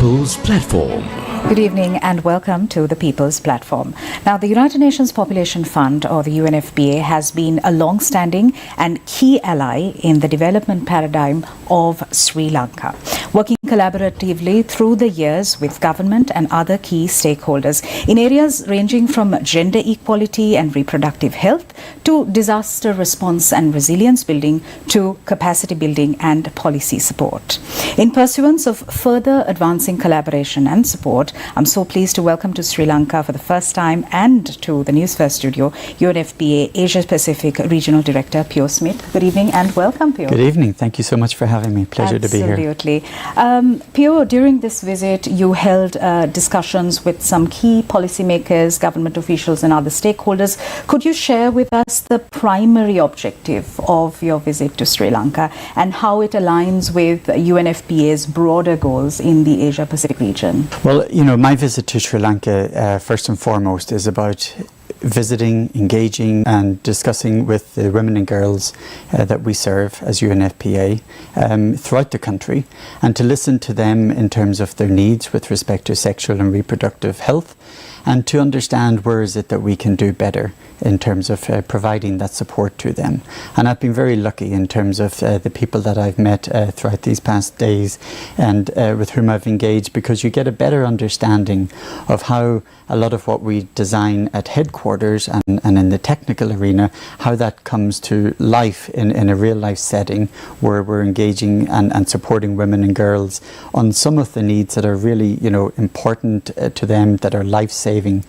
People's Platform. Good evening and welcome to the People's Platform. Now, the United Nations Population Fund, or the UNFPA, has been a long-standing and key ally in the development paradigm of Sri Lanka, working collaboratively through the years with government and other key stakeholders in areas ranging from gender equality and reproductive health to disaster response and resilience building to capacity building and policy support. In pursuance of further advancing collaboration and support, I'm so pleased to welcome to Sri Lanka for the first time and to the Newsfirst studio, UNFPA Asia Pacific Regional Director Pio Smith. Good evening and welcome, Pio. Good evening. Thank you so much for having me. Pleasure to be here. Absolutely. Pio, during this visit, you held discussions with some key policymakers, government officials and other stakeholders. Could you share with us the primary objective of your visit to Sri Lanka and how it aligns with UNFPA's broader goals in the Asia Pacific region? Well, my visit to Sri Lanka, first and foremost, is about visiting, engaging and discussing with the women and girls that we serve as UNFPA throughout the country, and to listen to them in terms of their needs with respect to sexual and reproductive health, and to understand where is it that we can do better in terms of providing that support to them. And I've been very lucky in terms of the people that I've met throughout these past days and with whom I've engaged, because you get a better understanding of how a lot of what we design at headquarters and in the technical arena, how that comes to life in a real life setting where we're engaging and supporting women and girls on some of the needs that are really important to them, that are life-saving.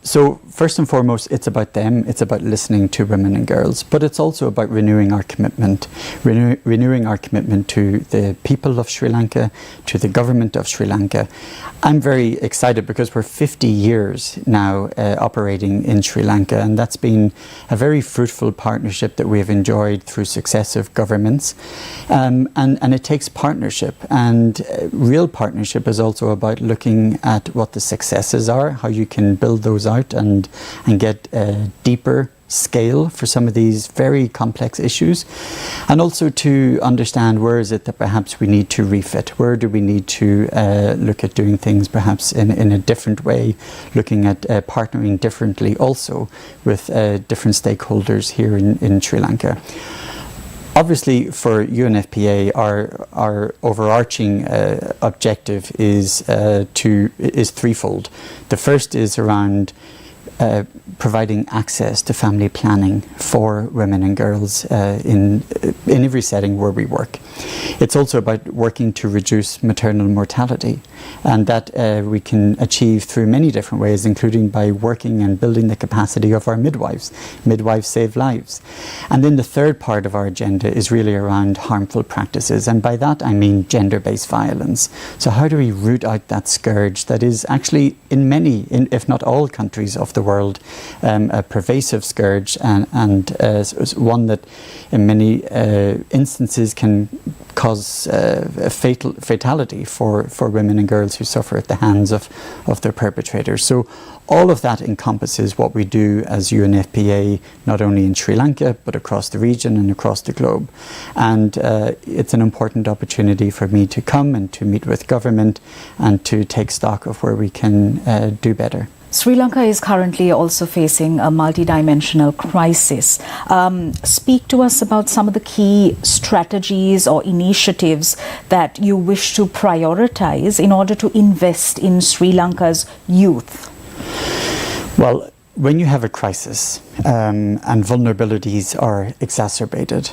So first and foremost, it's about them, it's about listening to women and girls, but it's also about renewing our commitment, renewing our commitment to the people of Sri Lanka, to the government of Sri Lanka. I'm very excited because we're 50 years now operating in Sri Lanka, and that's been a very fruitful partnership that we have enjoyed through successive governments. And it takes partnership, and real partnership is also about looking at what the successes are, how you can build those out and get a deeper scale for some of these very complex issues, and also to understand where is it that perhaps we need to refit, where do we need to look at doing things perhaps in a different way, looking at partnering differently also with different stakeholders here in Sri Lanka. Obviously, for UNFPA, our overarching objective is threefold. The first is around providing access to family planning for women and girls in every setting where we work. It's also about working to reduce maternal mortality, and that we can achieve through many different ways, including by working and building the capacity of our midwives. Midwives save lives. And then the third part of our agenda is really around harmful practices, and by that I mean gender-based violence. So how do we root out that scourge that is actually in many, if not all countries of the world, a pervasive scourge and one that in many instances can cause a fatality for women and girls who suffer at the hands of their perpetrators. So all of that encompasses what we do as UNFPA, not only in Sri Lanka, but across the region and across the globe. And it's an important opportunity for me to come and to meet with government and to take stock of where we can do better. Sri Lanka is currently also facing a multidimensional crisis. Speak to us about some of the key strategies or initiatives that you wish to prioritize in order to invest in Sri Lanka's youth. Well, when you have a crisis and vulnerabilities are exacerbated,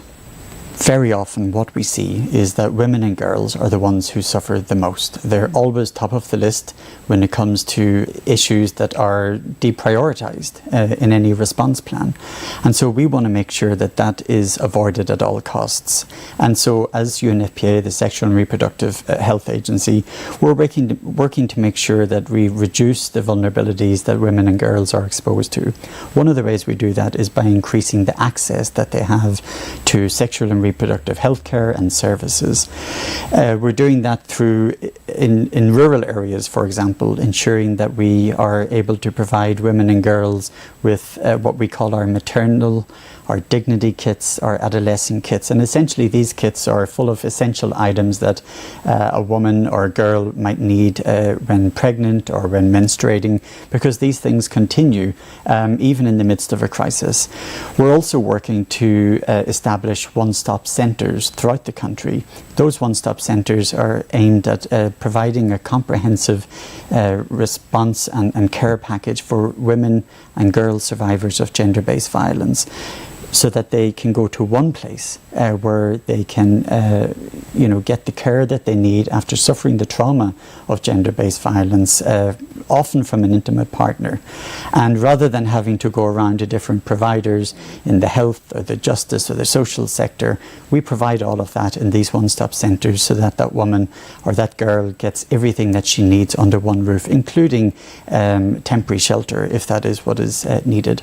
very often what we see is that women and girls are the ones who suffer the most. They're always top of the list when it comes to issues that are deprioritized in any response plan. And so we want to make sure that that is avoided at all costs. And so as UNFPA, the Sexual and Reproductive Health Agency, we're working to make sure that we reduce the vulnerabilities that women and girls are exposed to. One of the ways we do that is by increasing the access that they have to sexual and reproductive health care and services. We're doing that through, in rural areas, for example, ensuring that we are able to provide women and girls with what we call our maternal our dignity kits, our adolescent kits. And essentially these kits are full of essential items that a woman or a girl might need when pregnant or when menstruating, because these things continue even in the midst of a crisis. We're also working to establish one-stop centres throughout the country. Those one-stop centres are aimed at providing a comprehensive response and care package for women and girl survivors of gender-based violence, so that they can go to one place where they can get the care that they need after suffering the trauma of gender-based violence, often from an intimate partner. And rather than having to go around to different providers in the health or the justice or the social sector, we provide all of that in these one-stop centres, so that that woman or that girl gets everything that she needs under one roof, including temporary shelter if that is what is needed.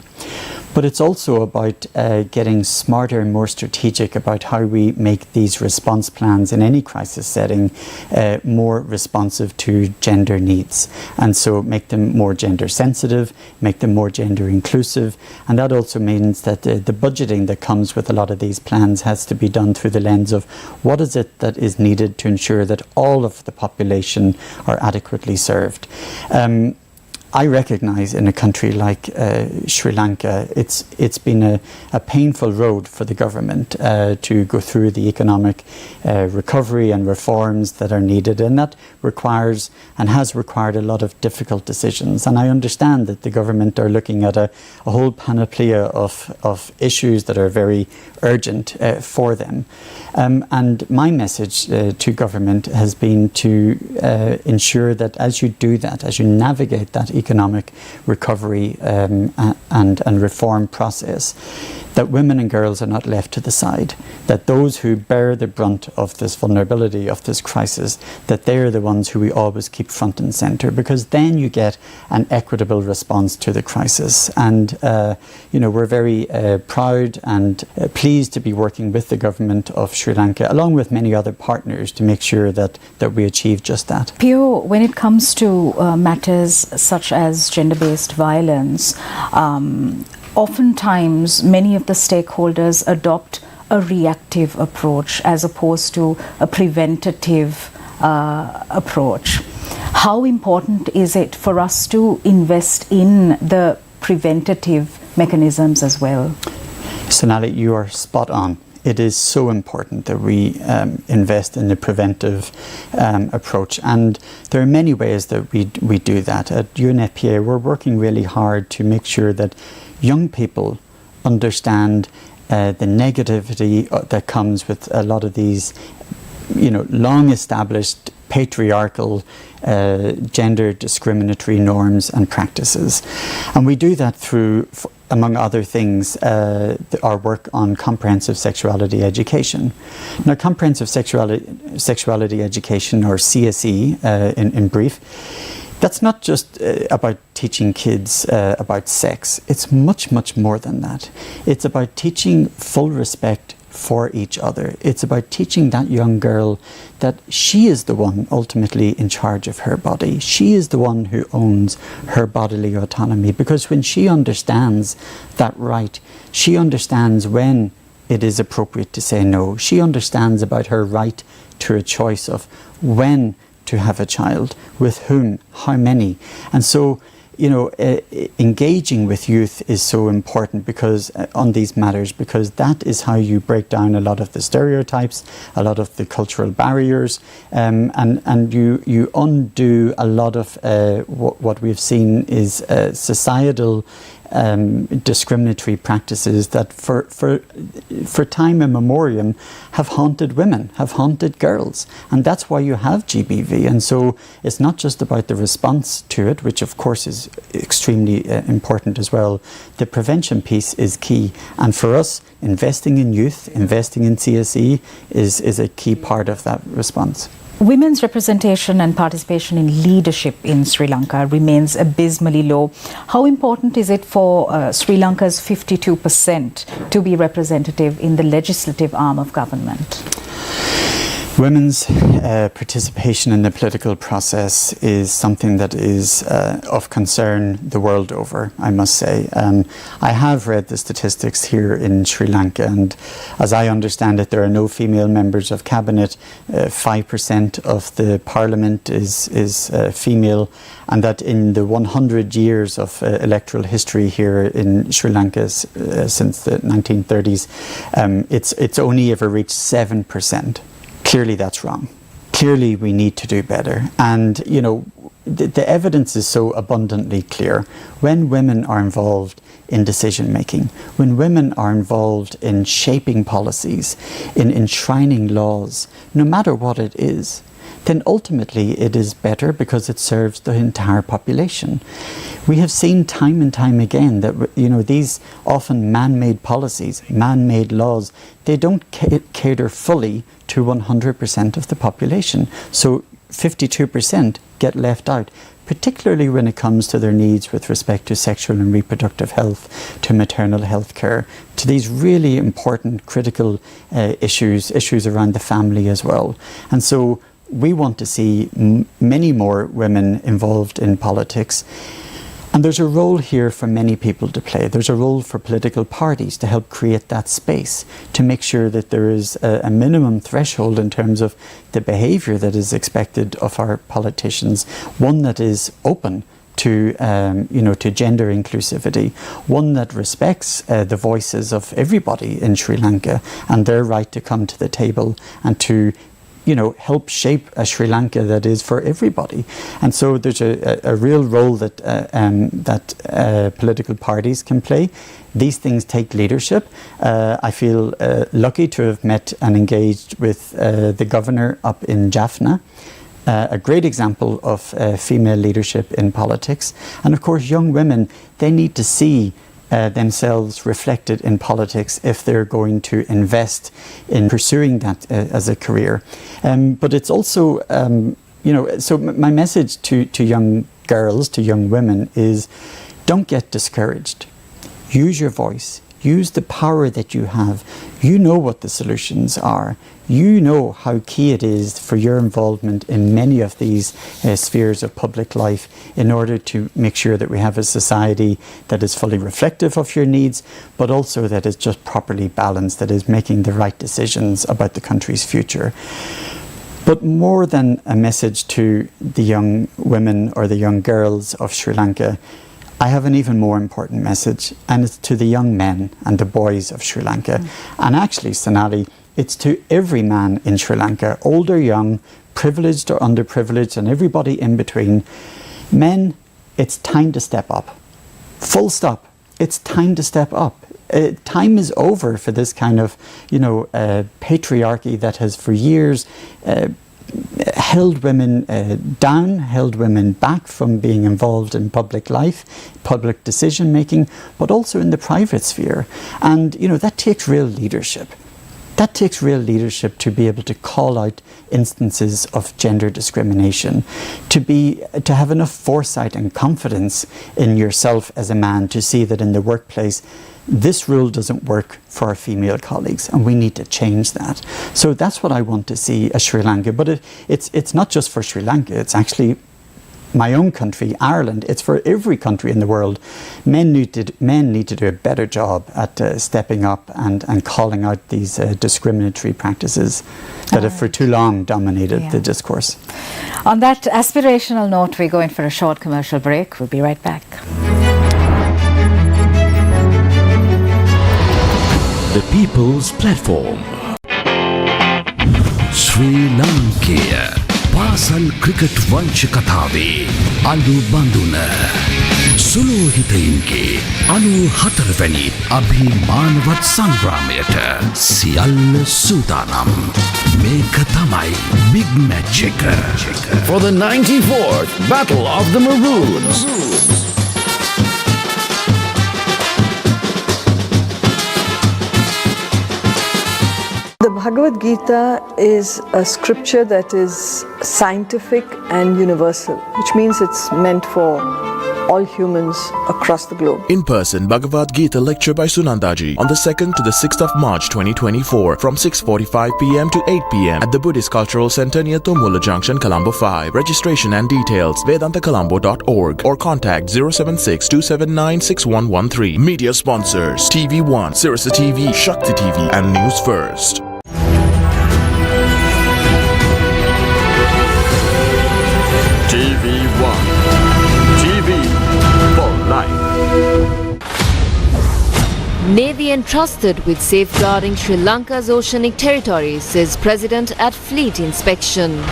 But it's also about getting smarter and more strategic about how we make these response plans in any crisis setting more responsive to gender needs. And so make them more gender sensitive, make them more gender inclusive. And that also means that the budgeting that comes with a lot of these plans has to be done through the lens of what is it that is needed to ensure that all of the population are adequately served. I recognise in a country like Sri Lanka, it's been a painful road for the government to go through the economic recovery and reforms that are needed, and that requires and has required a lot of difficult decisions. And I understand that the government are looking at a whole panoplia of issues that are very urgent for them. And my message to government has been to ensure that as you do that, as you navigate that economic recovery and reform process, that women and girls are not left to the side, that those who bear the brunt of this vulnerability, of this crisis, that they are the ones who we always keep front and centre, because then you get an equitable response to the crisis. And we're very proud and pleased to be working with the government of Sri Lanka, along with many other partners, to make sure that we achieve just that. Pio, when it comes to matters such as gender-based violence, oftentimes many of the stakeholders adopt a reactive approach as opposed to a preventative approach. How important is it for us to invest in the preventative mechanisms as well? Sonali, you are spot on. It is so important that we invest in the preventive approach, and there are many ways that we do that. At UNFPA, we're working really hard to make sure that young people understand the negativity that comes with a lot of these, long established patriarchal gender discriminatory norms and practices. And we do that through, among other things, our work on comprehensive sexuality education. Now, comprehensive sexuality education, or CSE in brief, that's not just about teaching kids about sex. It's much, much more than that. It's about teaching full respect for each other. It's about teaching that young girl that she is the one ultimately in charge of her body. She is the one who owns her bodily autonomy, because when she understands that right, she understands when it is appropriate to say no. She understands about her right to a choice of when to have a child, with whom, how many. And so, engaging with youth is so important because on these matters, because that is how you break down a lot of the stereotypes, a lot of the cultural barriers, and you undo a lot of what we've seen is societal discriminatory practices that for time immemorial have haunted women, have haunted girls. And that's why you have GBV. And so it's not just about the response to it, which of course is extremely important as well. The prevention piece is key. And for us, investing in youth, investing in CSE is a key part of that response. Women's representation and participation in leadership in Sri Lanka remains abysmally low. How important is it for Sri Lanka's 52% to be representative in the legislative arm of government? Women's participation in the political process is something that is of concern the world over, I must say. I have read the statistics here in Sri Lanka, and as I understand it, there are no female members of cabinet. 5% of the parliament is female, and that in the 100 years of electoral history here in Sri Lanka since the 1930s, it's only ever reached 7%. Clearly that's wrong. Clearly we need to do better. And, you know, the evidence is so abundantly clear. When women are involved in decision making, when women are involved in shaping policies, in enshrining laws, no matter what it is, then ultimately it is better because it serves the entire population. We have seen time and time again that, you know, these often man-made policies, man-made laws, they don't cater fully to 100% of the population. So 52% get left out, particularly when it comes to their needs with respect to sexual and reproductive health, to maternal health care, to these really important, critical issues around the family as well. And so we want to see many more women involved in politics. And there's a role here for many people to play. There's a role for political parties to help create that space, to make sure that there is a minimum threshold in terms of the behaviour that is expected of our politicians, one that is open to to gender inclusivity, one that respects the voices of everybody in Sri Lanka and their right to come to the table and to help shape a Sri Lanka that is for everybody. And so there's a real role that political parties can play. These things take leadership. I feel lucky to have met and engaged with the governor up in Jaffna. A great example of female leadership in politics. And of course, young women, they need to see themselves reflected in politics if they're going to invest in pursuing that as a career. But it's also, so my message to young girls, to young women is don't get discouraged. Use your voice. Use the power that you have. You know what the solutions are. You know how key it is for your involvement in many of these spheres of public life in order to make sure that we have a society that is fully reflective of your needs, but also that is just properly balanced, that is making the right decisions about the country's future. But more than a message to the young women or the young girls of Sri Lanka, I have an even more important message, and it's to the young men and the boys of Sri Lanka. And actually, Sonali, it's to every man in Sri Lanka, old or young, privileged or underprivileged, and everybody in between. Men, it's time to step up. Full stop. It's time to step up. Time is over for this kind of, patriarchy that has for years held women down, held women back from being involved in public life, public decision making, but also in the private sphere. And, that takes real leadership. That takes real leadership to be able to call out instances of gender discrimination, to have enough foresight and confidence in yourself as a man to see that in the workplace, this rule doesn't work for our female colleagues, and we need to change that. So that's what I want to see as Sri Lanka. But it's not just for Sri Lanka, it's actually my own country, Ireland. It's for every country in the world. Men need to do a better job at stepping up and calling out these discriminatory practices that have for too long dominated the discourse. On that aspirational note, we're going for a short commercial break. We'll be right back. The People's Platform. Sri Lanka. පාසල් cricket වංශ කතාවේ අලු බඳුන සුලෝහිතයින්ගේ 94 වැනි අභිමානවත් සංග්‍රාමයට සියල්ල සූදානම්. මේක තමයි Big Match එක. For the 94th Battle of the Maroons. The Bhagavad Gita is a scripture that is scientific and universal, which means it's meant for all humans across the globe. In person, Bhagavad Gita lecture by Sunandaji on the 2nd to the 6th of March 2024 from 6:45 p.m. to 8 p.m. at the Buddhist Cultural Center near Tumula Junction, Colombo 5. Registration and details vedantacolombo.org or contact 076-279-6113. Media sponsors TV1, Sirasa TV, Shakti TV and Newsfirst. TV1. TV for life. Navy entrusted with safeguarding Sri Lanka's oceanic territories, says President at fleet inspection.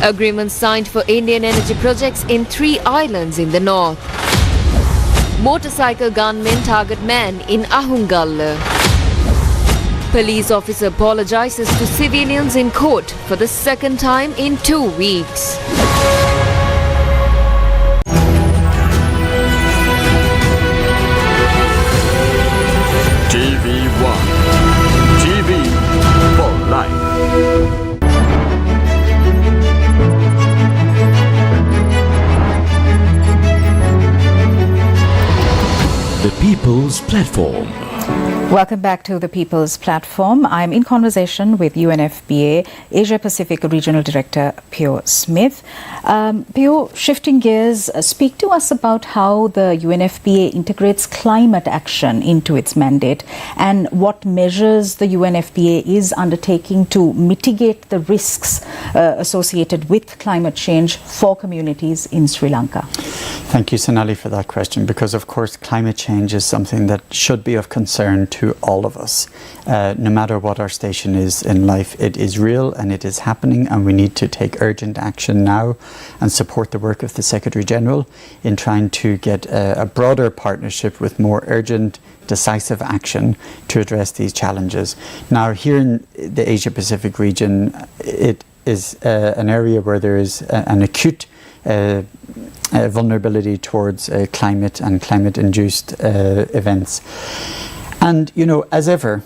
Agreements signed for Indian energy projects in 3 islands in the north. Motorcycle gunmen target man in Ahungalla. Police officer apologizes to civilians in court for the 2nd time in 2 weeks. TV1. TV for life. The People's Platform. Welcome back to the People's Platform. I'm in conversation with UNFPA Asia Pacific Regional Director Pio Smith. Pio, shifting gears, speak to us about how the UNFPA integrates climate action into its mandate and what measures the UNFPA is undertaking to mitigate the risks associated with climate change for communities in Sri Lanka. Thank you, Sonali, for that question, because of course climate change is something that should be of concern to all of us. No matter what our station is in life, it is real and it is happening, and we need to take urgent action now and support the work of the Secretary General in trying to get a broader partnership with more urgent, decisive action to address these challenges. Now, here in the Asia Pacific region, it is an area where there is an acute vulnerability towards climate and climate-induced events. And, you know, as ever,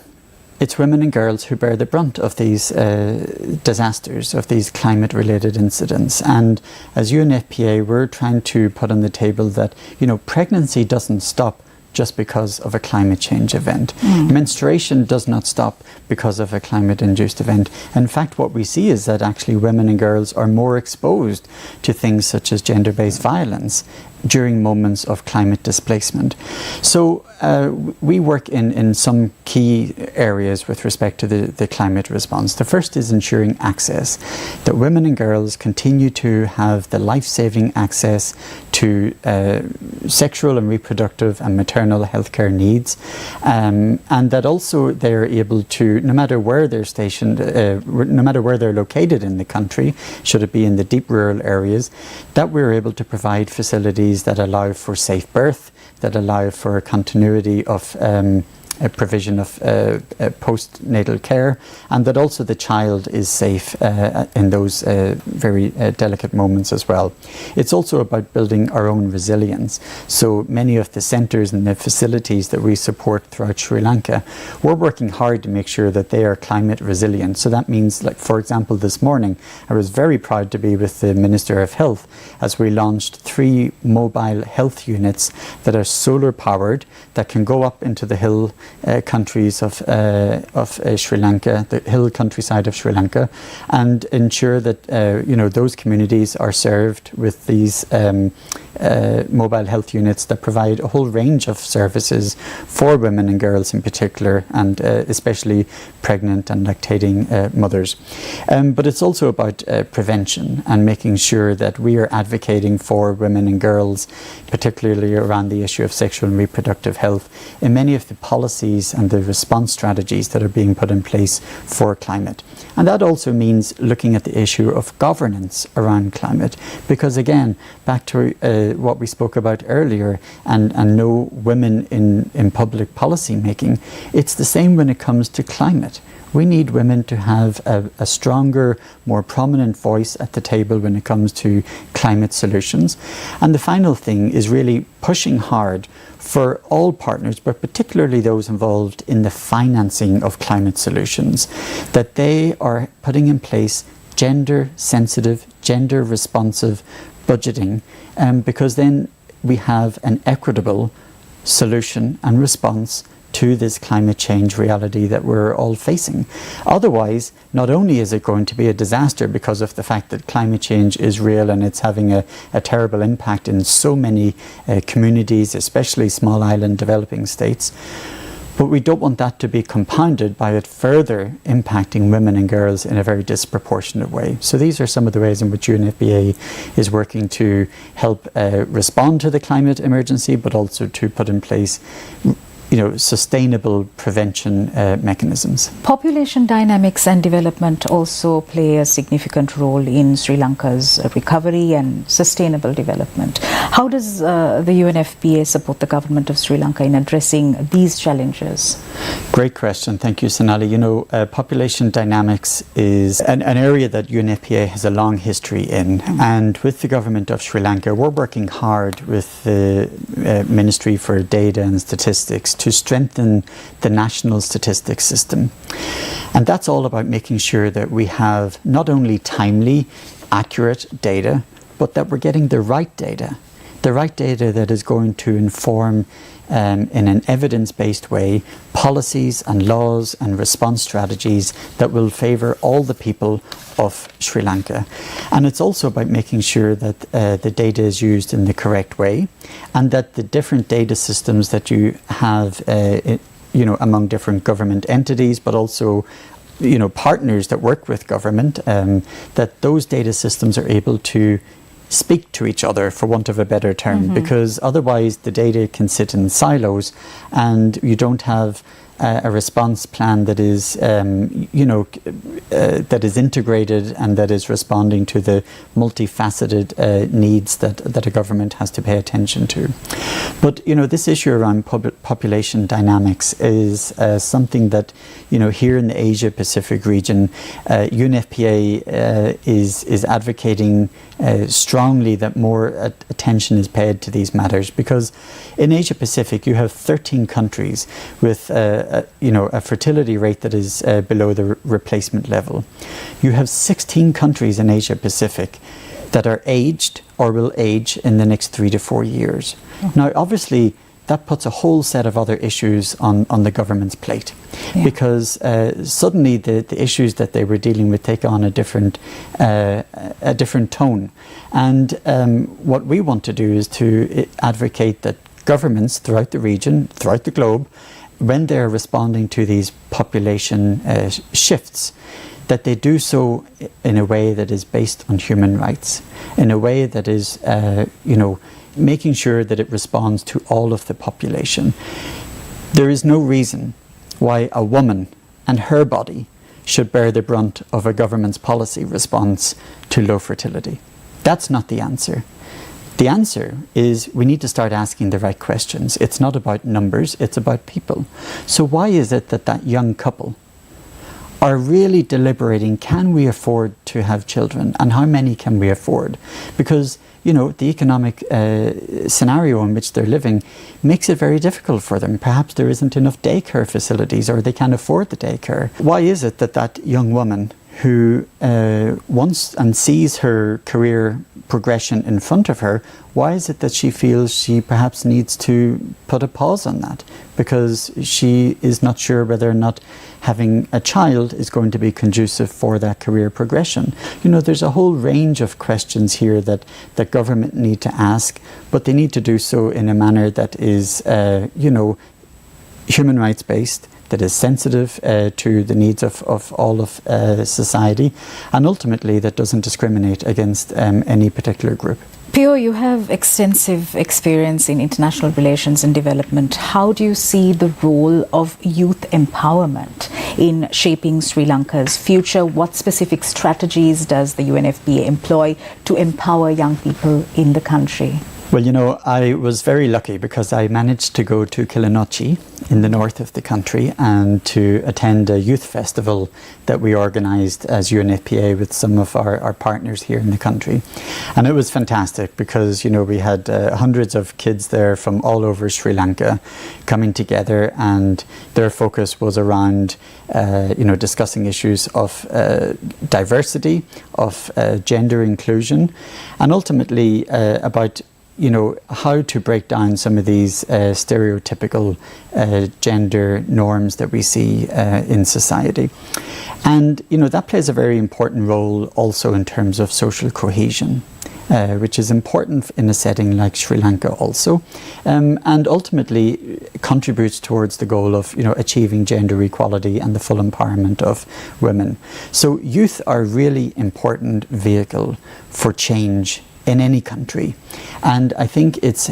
it's women and girls who bear the brunt of these disasters, of these climate-related incidents. And as UNFPA, we're trying to put on the table that, you know, pregnancy doesn't stop just because of a climate change event. Menstruation does not stop because of a climate-induced event. In fact, what we see is that actually women and girls are more exposed to things such as gender-based violence during moments of climate displacement. So we work in some key areas with respect to the climate response. The first is ensuring access, that women and girls continue to have the life-saving access to sexual and reproductive and maternal healthcare needs, and that also they're able to, no matter where they're stationed, no matter where they're located in the country, should it be in the deep rural areas, that we're able to provide facilities that allow for safe birth, that allow for continuity of a provision of postnatal care, and that also the child is safe in those very delicate moments as well. It's also about building our own resilience. So many of the centres and the facilities that we support throughout Sri Lanka, we're working hard to make sure that they are climate resilient. So that means, like, for example, this morning, I was very proud to be with the Minister of Health as we launched 3 mobile health units that are solar powered, that can go up into the hill countries of Sri Lanka, the hill countryside of Sri Lanka, and ensure that those communities are served with these mobile health units that provide a whole range of services for women and girls in particular, and especially pregnant and lactating mothers. But it's also about prevention and making sure that we are advocating for women and girls, particularly around the issue of sexual and reproductive health, in many of the policies and the response strategies that are being put in place for climate. And that also means looking at the issue of governance around climate, because again, back to what we spoke about earlier, and no women in public policy making, it's the same when it comes to climate. We need women to have a stronger, more prominent voice at the table when it comes to climate solutions. And the final thing is really pushing hard for all partners, but particularly those involved in the financing of climate solutions, that they are putting in place gender-sensitive, gender-responsive budgeting, because then we have an equitable solution and response to this climate change reality that we're all facing. Otherwise, not only is it going to be a disaster because of the fact that climate change is real and it's having a terrible impact in so many communities, especially small island developing states, but we don't want that to be compounded by it further impacting women and girls in a very disproportionate way. So these are some of the ways in which UNFPA is working to help respond to the climate emergency, but also to put in place sustainable prevention mechanisms. Population dynamics and development also play a significant role in Sri Lanka's recovery and sustainable development. How does the UNFPA support the government of Sri Lanka in addressing these challenges? Great question. Thank you, Sonali. Population dynamics is an area that UNFPA has a long history in. And with the government of Sri Lanka, we're working hard with the Ministry for Data and Statistics to strengthen the national statistics system. And that's all about making sure that we have not only timely, accurate data, but that we're getting the right data that is going to inform in an evidence-based way policies and laws and response strategies that will favour all the people of Sri Lanka. And it's also about making sure that the data is used in the correct way, and that the different data systems that you have among different government entities, but also partners that work with government, that those data systems are able to speak to each other, for want of a better term, because otherwise the data can sit in silos and you don't have a response plan that is that is integrated and that is responding to the multifaceted needs that a government has to pay attention to. But this issue around population dynamics is something that here in the Asia Pacific region, UNFPA is advocating strongly that more attention is paid to these matters, because in Asia Pacific you have 13 countries with a fertility rate that is below the replacement level. You have 16 countries in Asia Pacific that are aged or will age in the next 3 to 4 years. Now, obviously, that puts a whole set of other issues on the government's plate, because suddenly the issues that they were dealing with take on a different tone. And what we want to do is to advocate that governments throughout the region, throughout the globe, when they're responding to these population shifts, that they do so in a way that is based on human rights, in a way that is, making sure that it responds to all of the population. There is no reason why a woman and her body should bear the brunt of a government's policy response to low fertility. That's not the answer. The answer is we need to start asking the right questions. It's not about numbers, it's about people. So why is it that young couple are really deliberating, can we afford to have children, and how many can we afford? Because the economic scenario in which they're living makes it very difficult for them. Perhaps there isn't enough daycare facilities, or they can't afford the daycare. Why is it that young woman who wants and sees her career progression in front of her, why is it that she feels she perhaps needs to put a pause on that? Because she is not sure whether or not having a child is going to be conducive for that career progression. There's a whole range of questions here that government need to ask, but they need to do so in a manner that is, human rights based, that is sensitive to the needs of all of society, and ultimately that doesn't discriminate against any particular group. Pio, you have extensive experience in international relations and development. How do you see the role of youth empowerment in shaping Sri Lanka's future? What specific strategies does the UNFPA employ to empower young people in the country? Well, you know, I was very lucky because I managed to go to Kilinochie in the north of the country and to attend a youth festival that we organised as UNFPA with some of our partners here in the country. And it was fantastic because, you know, we had hundreds of kids there from all over Sri Lanka coming together, and their focus was around, you know, discussing issues of diversity, of gender inclusion, and ultimately about, you know, how to break down some of these stereotypical gender norms that we see in society. And, you know, that plays a very important role also in terms of social cohesion, which is important in a setting like Sri Lanka also, and ultimately contributes towards the goal of, you know, achieving gender equality and the full empowerment of women. So youth are a really important vehicle for change in any country, and I think it's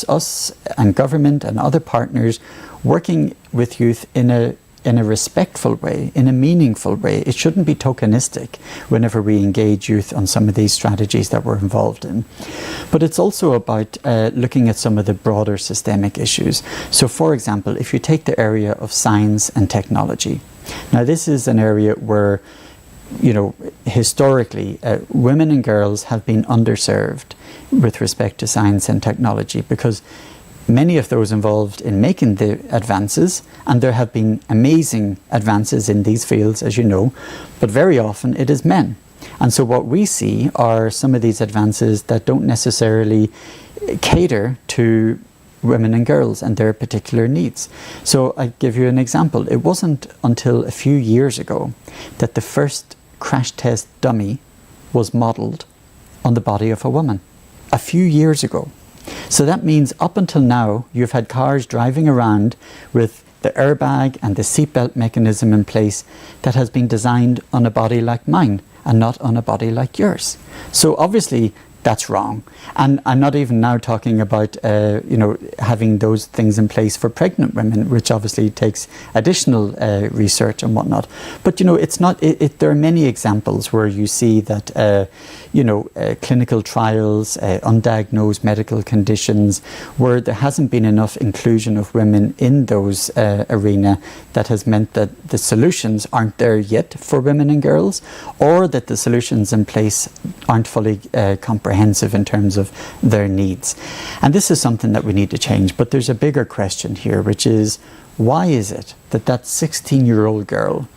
us and government and other partners working with youth in a respectful way, in a meaningful way. It shouldn't be tokenistic whenever we engage youth on some of these strategies that we're involved in. But it's also about looking at some of the broader systemic issues. So, for example, if you take the area of science and technology, now this is an area where, you know, historically, women and girls have been underserved with respect to science and technology, because many of those involved in making the advances, and there have been amazing advances in these fields, as you know, but very often it is men. And so what we see are some of these advances that don't necessarily cater to women and girls and their particular needs. So I give you an example. It wasn't until a few years ago that the first crash test dummy was modelled on the body of a woman. A few years ago. So that means up until now you've had cars driving around with the airbag and the seatbelt mechanism in place that has been designed on a body like mine and not on a body like yours. So obviously that's wrong. And I'm not even now talking about, you know, having those things in place for pregnant women, which obviously takes additional research and whatnot. But, you know, it's not, there are many examples where you see that, you know, clinical trials, undiagnosed medical conditions, where there hasn't been enough inclusion of women in those arena, that has meant that the solutions aren't there yet for women and girls, or that the solutions in place aren't fully comprehensive in terms of their needs. And this is something that we need to change. But there's a bigger question here, which is, why is it that 16-year-old girl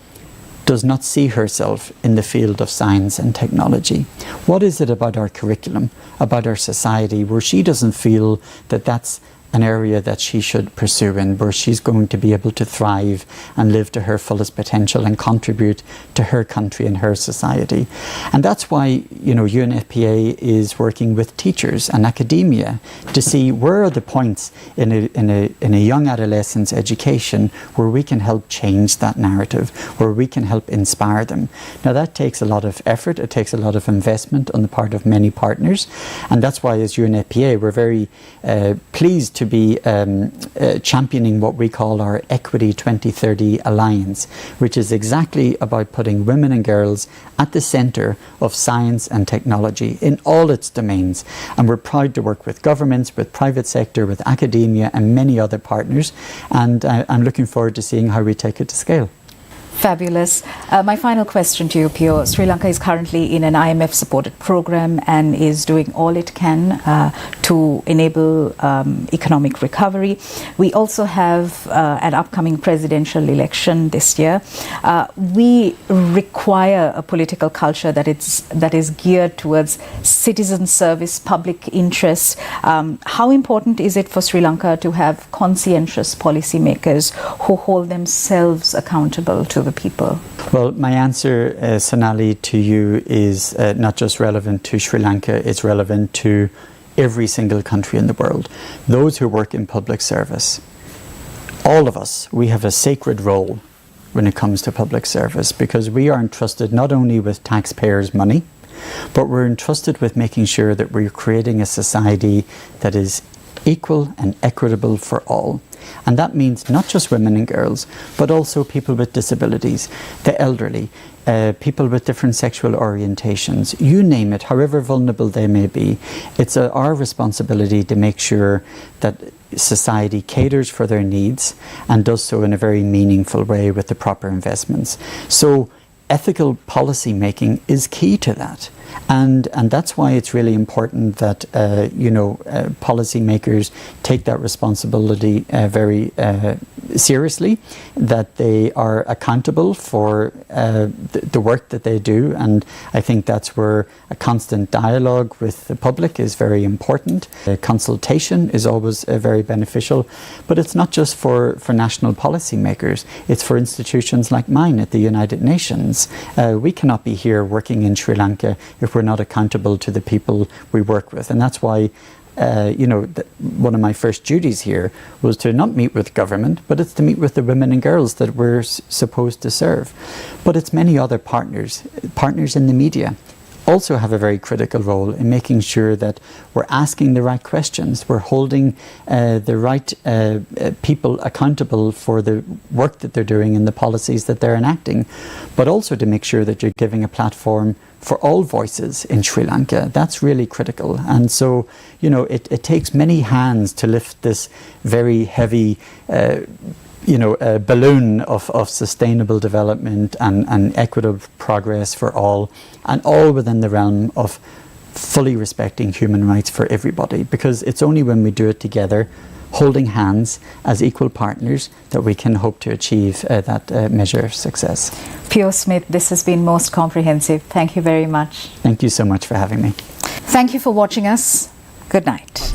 does not see herself in the field of science and technology? What is it about our curriculum, about our society, where she doesn't feel that that's an area that she should pursue in, where she's going to be able to thrive and live to her fullest potential and contribute to her country and her society? And that's why, you know, UNFPA is working with teachers and academia to see where are the points in a young adolescent's education where we can help change that narrative, where we can help inspire them. Now that takes a lot of effort, it takes a lot of investment on the part of many partners, and that's why as UNFPA we're very pleased to be championing what we call our Equity 2030 Alliance, which is exactly about putting women and girls at the centre of science and technology in all its domains. And we're proud to work with governments, with private sector, with academia and many other partners. And I'm looking forward to seeing how we take it to scale. Fabulous. My final question to you, Pio. Sri Lanka is currently in an IMF-supported program and is doing all it can to enable economic recovery. We also have an upcoming presidential election this year. We require a political culture that is geared towards citizen service, public interest. How important is it for Sri Lanka to have conscientious policymakers who hold themselves accountable to the people? Well, my answer, Sonali, to you is not just relevant to Sri Lanka, it's relevant to every single country in the world. Those who work in public service, all of us, we have a sacred role when it comes to public service, because we are entrusted not only with taxpayers' money, but we're entrusted with making sure that we're creating a society that is equal and equitable for all. And that means not just women and girls, but also people with disabilities, the elderly, people with different sexual orientations, you name it, however vulnerable they may be. It's our responsibility to make sure that society caters for their needs and does so in a very meaningful way with the proper investments. So ethical policy making is key to that. And that's why it's really important that policymakers take that responsibility very seriously, that they are accountable for the work that they do. And I think that's where a constant dialogue with the public is very important. Consultation is always very beneficial, but it's not just for national policymakers. It's for institutions like mine at the United Nations. We cannot be here working in Sri Lanka if we're not accountable to the people we work with. And that's why one of my first duties here was to not meet with government, but it's to meet with the women and girls that we're supposed to serve. But it's many other partners in the media also have a very critical role in making sure that we're asking the right questions, we're holding the right people accountable for the work that they're doing and the policies that they're enacting, but also to make sure that you're giving a platform for all voices in Sri Lanka. That's really critical. And so, it takes many hands to lift this very heavy a balloon of sustainable development and equitable progress for all, and all within the realm of fully respecting human rights for everybody. Because it's only when we do it together, holding hands as equal partners, that we can hope to achieve that measure of success. Pure Smith, this has been most comprehensive. Thank you very much. Thank you so much for having me. Thank you for watching us. Good night.